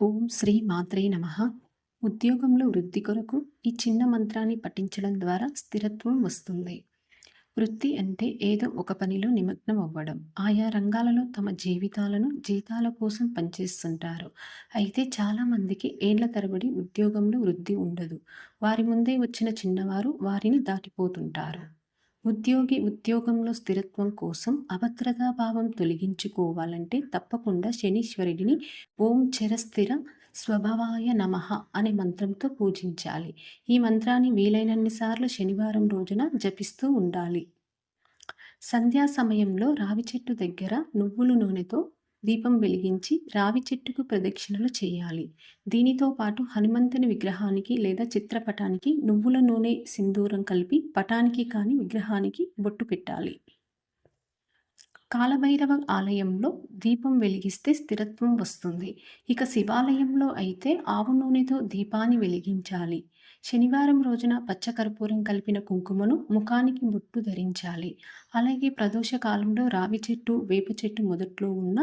ఓం శ్రీ మాత్రే నమః. ఉద్యోగంలో వృద్ధి కొరకు ఈ చిన్న మంత్రాన్ని పఠించడం ద్వారా స్థిరత్వం వస్తుంది. వృత్తి అంటే ఏదో ఒక పనిలో నిమగ్నం అవ్వడం. ఆయా రంగాలలో తమ జీవితాలను జీతాల కోసం పనిచేస్తుంటారు. అయితే చాలామందికి ఏళ్ల తరబడి ఉద్యోగంలో వృద్ధి ఉండదు. వారి ముందే వచ్చిన చిన్నవారు వారిని దాటిపోతుంటారు. ఉద్యోగి ఉద్యోగంలో స్థిరత్వం కోసం అభద్రతా భావం తొలగించుకోవాలంటే తప్పకుండా శనీశ్వరుడిని ఓం చిరస్థిర స్వభవాయ నమః అనే మంత్రంతో పూజించాలి. ఈ మంత్రాన్ని వీలైనన్ని సార్లు శనివారం రోజున జపిస్తూ ఉండాలి. సంధ్యా సమయంలో రావి చెట్టు దగ్గర నువ్వుల నూనెతో దీపం వెలిగించి రావి చెట్టుకు ప్రదక్షిణలు చేయాలి. దీనితో పాటు హనుమంతుని విగ్రహానికి లేదా చిత్రపటానికి నువ్వుల నూనె సింధూరం కలిపి పటానికి కానీ విగ్రహానికి బొట్టు పెట్టాలి. కాలభైరవ ఆలయంలో దీపం వెలిగిస్తే స్థిరత్వం వస్తుంది. ఇక శివాలయంలో అయితే ఆవు నూనెతో దీపాన్ని వెలిగించాలి. శనివారం రోజున పచ్చకర్పూరం కలిపిన కుంకుమను ముఖానికి బొట్టు ధరించాలి. అలాగే ప్రదోష కాలంలో రావి చెట్టు, వేప చెట్టు మొదట్లో ఉన్న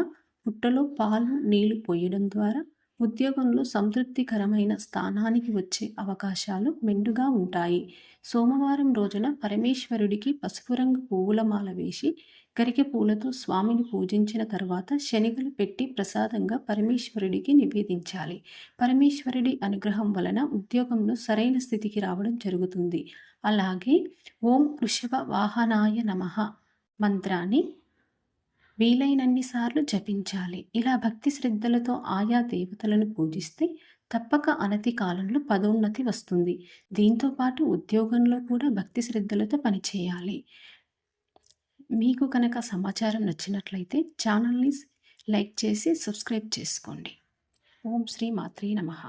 పుట్టలో పాలు, నీళ్లు పోయడం ద్వారా ఉద్యోగంలో సంతృప్తికరమైన స్థానానికి వచ్చే అవకాశాలు మెండుగా ఉంటాయి. సోమవారం రోజున పరమేశ్వరుడికి పసుపు రంగు పువ్వుల మాల వేసి గరికె పూలతో స్వామిని పూజించిన తర్వాత శనగలు పెట్టి ప్రసాదంగా పరమేశ్వరుడికి నివేదించాలి. పరమేశ్వరుడి అనుగ్రహం వలన ఉద్యోగంలో సరైన స్థితికి రావడం జరుగుతుంది. అలాగే ఓం వృషభ వాహనాయ నమః మంత్రాన్ని వీలైనన్ని సార్లు జపించాలి. ఇలా భక్తి శ్రద్ధలతో ఆయా దేవతలను పూజిస్తే తప్పక అనతి కాలంలో పదోన్నతి వస్తుంది. దీంతో పాటు ఉద్యోగంలో కూడా భక్తి శ్రద్ధలతో పనిచేయాలి. మీకు కనుక సమాచారం నచ్చినట్లయితే ఛానల్ని లైక్ చేసి సబ్స్క్రైబ్ చేసుకోండి. ఓం శ్రీ మాత్రే నమః.